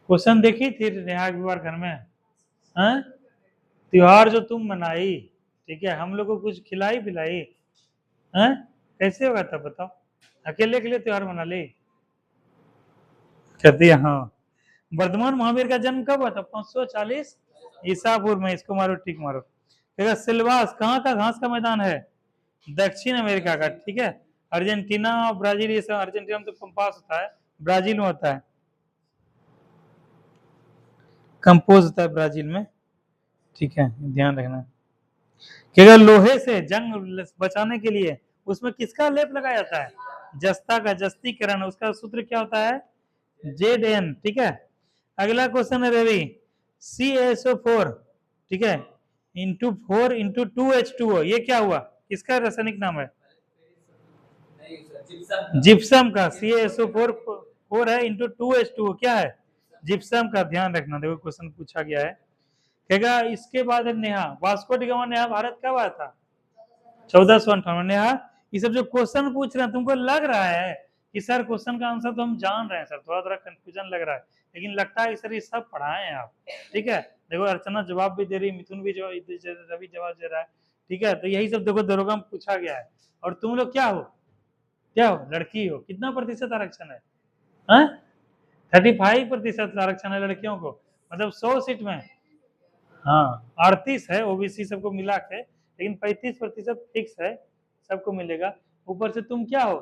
क्वेश्चन देखी थी नेहा एक बार घर में? हाँ, त्योहार जो तुम मनाई, ठीक है, हम लोग को कुछ खिलाई पिलाई, हैं? कैसे होगा तब बताओ? अकेले के लिए त्योहार मना ली? कहती है हाँ। वर्धमान महावीर का जन्म कब हुआ था? 540 ईसा पूर्व में। इसको मारो, ठीक मारो। सिलवास कहाँ का घास का मैदान है? दक्षिण अमेरिका का। ठीक है, अर्जेंटीना, ब्राजील, ये सब। अर्जेंटीना में तो पंपास होता है, ब्राजील में होता है कंपोज होता है ब्राजील में। ठीक है, ध्यान रखना कि अगर लोहे से जंग बचाने के लिए उसमें किसका लेप लगाया जाता है? जस्ता का, जस्तीकरण। उसका सूत्र क्या होता है? Zn। ठीक है, अगला क्वेश्चन है रवि, CaSO4, ठीक है, × 4 × 2H2O, ये क्या हुआ? किसका रासायनिक नाम है? जिप्सम का CaSO4 4 है इंटू 2H2O क्या है, जिप्सम का। ध्यान रखना, देखो क्वेश्चन पूछा गया है। कहेगा इसके बाद है Neha, Vasco D gamma Neha Bharat कब आया था, 1458। नेहा ये सब जो क्वेश्चन पूछ रहे हैं तुमको लग रहा है कि सर क्वेश्चन का आंसर तो हम जान रहे हैं सर, थोड़ा थोड़ा कंफ्यूजन लग रहा है, लेकिन लगता है सर ये सब पढ़ाए हैं आप, ठीक है। देखो अर्चना जवाब भी दे रही, मिथुन भी जवाब, रवि जवाब दे रहा है, ठीक है। तो यही सब देखो दरोगा में पूछा गया है। और तुम लोग क्या हो, क्या हो, लड़की हो, कितना प्रतिशत आरक्षण है, 35% आरक्षण है लड़कियों को, मतलब 100 सीट में हाँ 38 है ओबीसी सबको मिला के, लेकिन 35% फिक्स है, सबको मिलेगा। ऊपर से तुम क्या हो,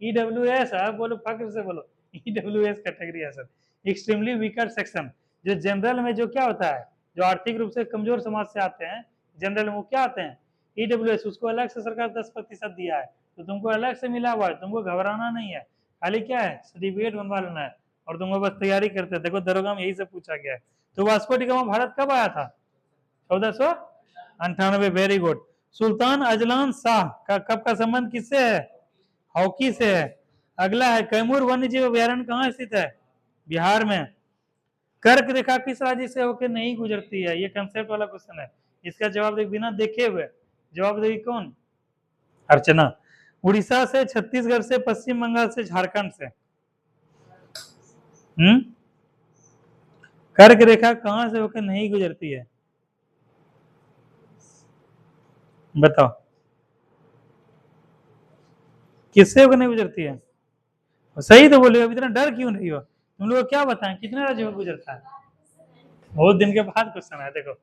EWS है, बोलो फक्र से बोलो, EWS कैटेगरी है सर, एक्सट्रीमली वीकर सेक्शन। जो जनरल में जो क्या होता है, जो आर्थिक रूप से कमजोर समाज से आते हैं जनरल में, वो क्या आते हैं EWS, उसको अलग से सरकार 10% दिया है, तो तुमको अलग से मिला हुआ है, तुमको घबराना नहीं है, खाली क्या है सर्टिफिकेट बनवा लेना है और तुमको बस तैयारी करते हैं। देखो दरोगा में यही सब पूछा गया है। तो वास्को डी गामा भारत कब आया था, 1498, very good. Sultan Azlan Shah का कब का संबंध किससे है, हॉकी से है। अगला है कैमूर वन्य जीव अभ्यारण्य कहाँ स्थित है, बिहार में। कर्क रेखा किस राज्य से होकर नहीं गुजरती है, ये कंसेप्ट वाला क्वेश्चन है, इसका जवाब देख बिना देखे हुए जवाब देगी कौन, अर्चना। उड़ीसा से, छत्तीसगढ़ से, पश्चिम बंगाल से, झारखंड से। कर्क रेखा कहां से होकर नहीं गुजरती है, बताओ किससे होकर नहीं गुजरती है, सही तो बोले, अब इतना डर क्यों नहीं हो, तुम लोग क्या बताएं कितने राज्यों में गुजरता है, बहुत दिन के बाद क्वेश्चन है। देखो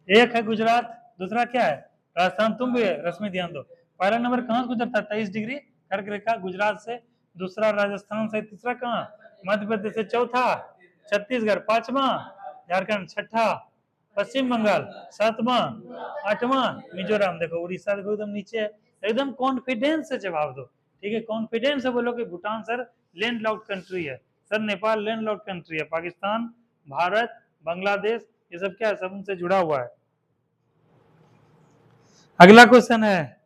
एक है गुजरात, दूसरा क्या है राजस्थान, तुम भी है रश्मि ध्यान दो, पहला नंबर कहां से गुजरता है 23 डिग्री कर्क रेखा गुजरात से, दूसरा राजस्थान से, तीसरा कहाँ मध्य प्रदेश से, चौथा छत्तीसगढ़, पांचवा झारखंड, छठा पश्चिम बंगाल, सातवां, आठवां मिजोरम। देखो उड़ीसा देखो एकदम नीचे है, एकदम कॉन्फिडेंस से जवाब दो, ठीक है, कॉन्फिडेंस से बोलो कि Bhutan sir land locked country है, sir Nepal land locked country है, पाकिस्तान, भारत, बांग्लादेश, ये सब क्या है, सब उनसे जुड़ा हुआ है। अगला क्वेश्चन है,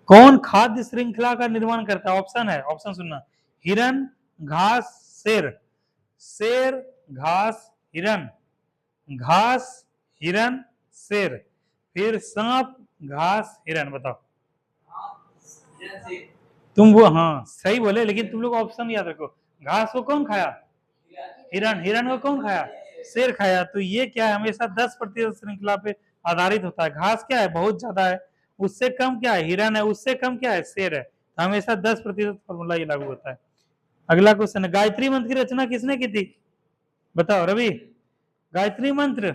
कौन खाद्य श्रृंखला का निर्माण करता है, ऑप्शन है, ऑप्शन सुनना, हिरन, घास, शेर, शेर, घास, हिरन, घास, हिरन, शेर, फिर सांप, घास, हिरन, बताओ। तुम वो हाँ सही बोले, लेकिन तुम लोग ऑप्शन याद रखो, घास को कौन खाया, हिरन, हिरन को कौन खाया, शेर खाया। तो ये क्या है, हमेशा 10% श्रृंखला पे आधारित होता है, घास क्या है बहुत ज्यादा है, उससे कम क्या है हिरन है, उससे कम क्या है शेर है, तो हमेशा 10% फॉर्मूला ये लागू होता है। अगला क्वेश्चन है, गायत्री मंत्र की रचना किसने की थी, बताओ रवि, गायत्री मंत्र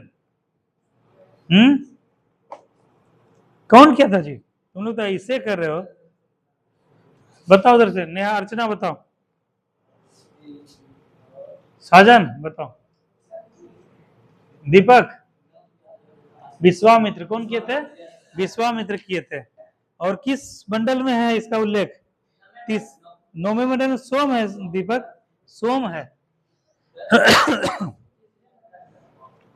कौन किया था जी, तुम लोग तो ऐसे कर रहे हो, बताओ उधर से, नेहा, अर्चना बताओ, साजन बताओ, दीपक, विश्वामित्र, कौन किए थे, विश्वामित्र किए थे। और किस मंडल में है इसका उल्लेख, 9वें मंडल में सोम है दीपक, सोम है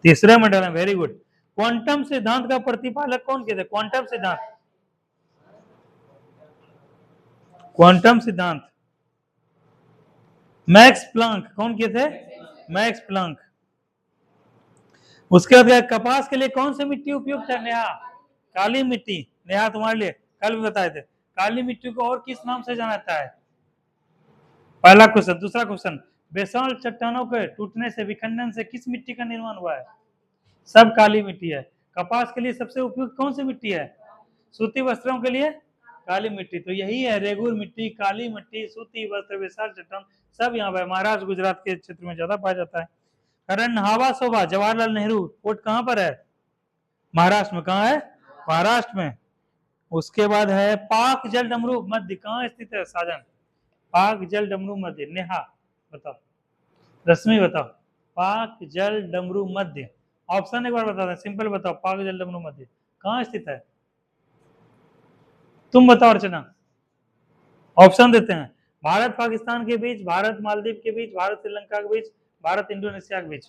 तीसरे मंडल में, वेरी गुड। क्वांटम सिद्धांत का प्रतिपादक कौन किए थे, क्वांटम सिद्धांत, क्वांटम सिद्धांत मैक्स प्लांक, कौन किए थे, मैक्स प्लांक। उसके बाद कपास के लिए कौन सी मिट्टी उपयुक्त है, नेहा, काली मिट्टी, नेहा तुम्हारे लिए कल भी बताए थे, काली मिट्टी को और किस नाम से जाना जाता है, पहला क्वेश्चन। दूसरा क्वेश्चन, बेसाल्ट चट्टानों के टूटने से, विखंडन से किस मिट्टी का निर्माण हुआ है, सब काली मिट्टी है। कपास के लिए सबसे उपयुक्त कौन सी मिट्टी है, सूती वस्त्रों के लिए काली मिट्टी, तो यही है रेगुर मिट्टी, काली मिट्टी, सूती वस्त्र, बेसाल्ट चट्टान, सब यहाँ पे महाराष्ट्र गुजरात के क्षेत्र में ज्यादा पाया जाता है। रन्हावा शोभा जवाहरलाल नेहरू पोर्ट कहाँ पर है, महाराष्ट्र में, कहाँ है, महाराष्ट्र में। उसके बाद है पाक जल डमरू मध्य कहाँ स्थित है, साजन, पाक जल डमरू मध्य, नेहा बताओ, रश्मि बताओ, पाक जल डमरू मध्य, ऑप्शन एक बार बता दें, सिंपल बताओ, पाक जल डमरू मध्य कहाँ स्थित है, तुम बताओ अर्चना, ऑप्शन देते हैं, भारत पाकिस्तान के बीच, भारत मालदीव के बीच, भारत श्रीलंका के बीच, भारत इंडोनेशिया के बीच,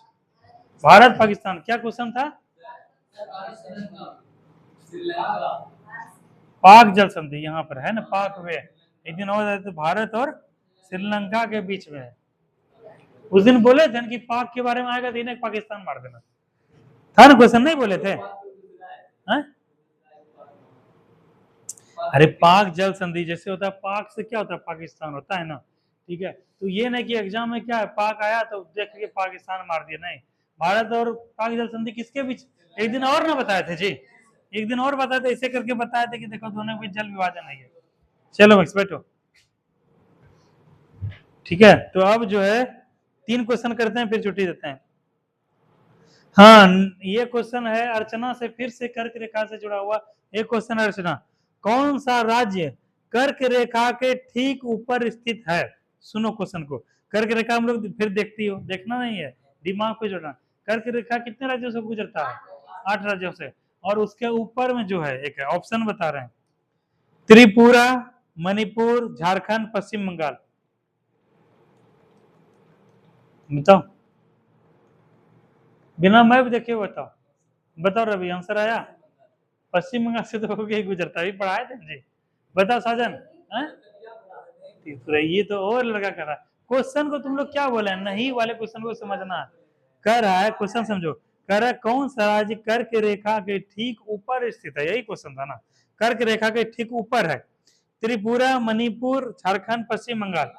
भारत पाकिस्तान, क्या क्वेश्चन था, पाक जल संधि यहाँ पर है ना, पाक वे, एक दिन और तो भारत और श्रीलंका के बीच में है। उस दिन बोले थे कि पाक के बारे में आएगा तो इन्हें पाकिस्तान मार देना था ना, क्वेश्चन नहीं बोले थे? है? अरे पाक जल संधि जैसे होता है, पाक से क्या होता है, पाकिस्तान होता है ना, ठीक है। तो ये नहीं कि एग्जाम में क्या है, पाक आया तो देख के पाकिस्तान मार दिया, नहीं। भारत और पाक जल संधि किसके बीच, एक दिन और ना बताए थे जी, एक दिन और बताए थे, ऐसे करके बताए थे कि देखो दोनों के बीच जल विभाजन नहीं है। चलो बस बैठो, ठीक है। तो अब जो है 3 क्वेश्चन करते हैं, फिर छुट्टी देते हैं। हाँ, ये क्वेश्चन है अर्चना से, फिर से कर्क रेखा से जुड़ा हुआ एक क्वेश्चन। अर्चना, कौन सा राज्य कर्क रेखा के ठीक ऊपर स्थित है? सुनो क्वेश्चन को, कर्क रेखा हम लोग फिर देखती हो, देखना नहीं है, दिमाग पे जोड़ना। कर्क रेखा कितने राज्यों से गुजरता है? 8 राज्यों से, और उसके ऊपर में जो है एक ऑप्शन बता रहे हैं, त्रिपुरा, मणिपुर, झारखंड, पश्चिम बंगाल। बताओ, बिना मैप देखे बताओ, बताओ रवि, आंसर आया? पश्चिम बंगाल से तो होके ही गुजरता, अभी पढ़ाए थे जी। बताओ साजन, ये तो और लड़का कर रहा है क्वेश्चन को, तुम लोग क्या बोले नहीं वाले क्वेश्चन को समझना। कर रहा है क्वेश्चन, समझो, कर रहा है कौन सा राज्य कर्क रेखा के ठीक ऊपर स्थित है, यही क्वेश्चन था ना, कर्क रेखा के ठीक ऊपर है। त्रिपुरा, मणिपुर, झारखंड, पश्चिम बंगाल।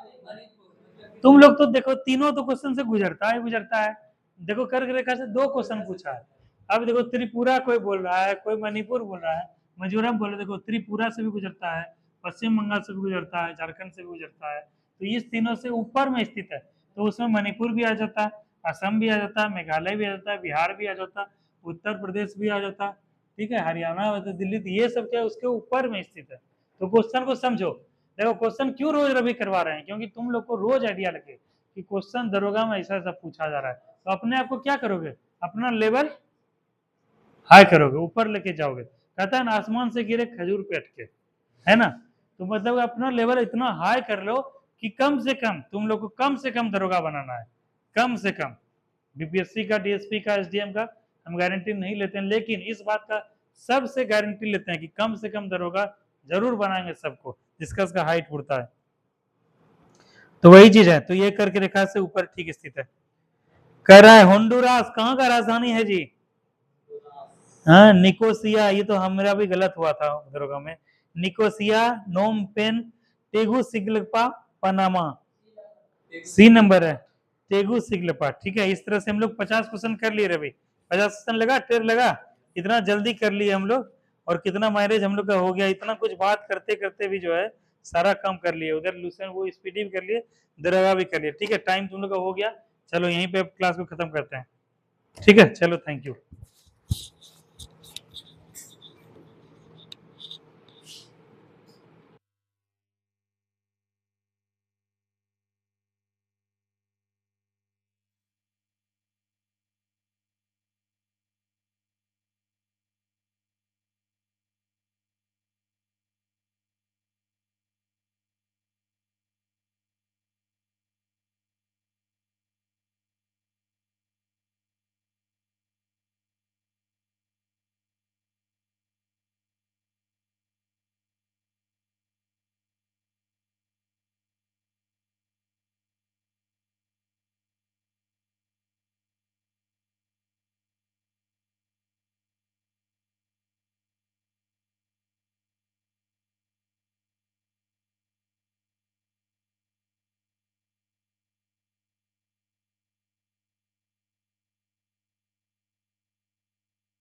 तुम लोग तो देखो तीनों तो क्वेश्चन से गुजरता है। देखो कर्क रेखा से 2 क्वेश्चन पूछा है। अब देखो त्रिपुरा कोई बोल रहा है, कोई मणिपुर बोल रहा है, मिजोरम बोले, देखो त्रिपुरा से भी गुजरता है, पश्चिम बंगाल से भी गुजरता है, झारखंड से भी गुजरता है, तो इस तीनों से ऊपर में स्थित है, तो उसमें मणिपुर भी आ जाता है, असम भी आ जाता है, मेघालय भी आ जाता है, बिहार भी आ जाता है, उत्तर प्रदेश भी आ जाता है, ठीक है, हरियाणा, दिल्ली, ये सब क्या उसके ऊपर में स्थित है। तो क्वेश्चन को समझो। देखो क्वेश्चन क्यों रोज रवि करवा रहे हैं, क्योंकि तुम लोग को रोज आइडिया लगे कि क्वेश्चन दरोगा में ऐसा ऐसा पूछा जा रहा है, तो अपने आप को क्या करोगे, अपना लेवल हाई करोगे, ऊपर लेके जाओगे। कहता है ना, आसमान से गिरे खजूर पे अटके, है ना। तो मतलब अपना लेवल इतना हाई कर लो कि कम से कम तुम लोग को कम से कम दरोगा बनाना है, कम से कम। बीपीएससी का, डीएसपी का, एसडीएम का हम गारंटी नहीं लेते हैं, लेकिन इस बात का सबसे गारंटी लेते हैं कि कम से कम दरोगा जरूर बनाएंगे सबको, जिसका उसका हाइट उड़ता है। तो वही चीज है, तो ये कर्क रेखा से ऊपर ठीक स्थित है। कह रहा है होंडुरास कहाँ का राजधानी है जी? हाँ, निकोसिया, ये तो हमारा भी गलत हुआ था दरोगा में। निकोसिया, नोम पेन, टेगुसिगल्पा, पनामा, सी नंबर है, टेगुसिगल्पा, ठीक है। इस तरह से हम लोग 50 क्वेश्चन कर लिए रवि, 50 क्वेश्चन लगा, टेर लगा, इतना जल्दी कर लिए हम लोग, और कितना माइलेज हम लोग का हो गया, इतना कुछ बात करते करते भी जो है सारा काम कर लिए, उधर लूसेंट वो स्पीडी भी कर लिए, दरोगा भी कर लिए, ठीक है। टाइम तुम लोग का हो गया, चलो यहीं पे क्लास को खत्म करते हैं, ठीक है, चलो थैंक यू।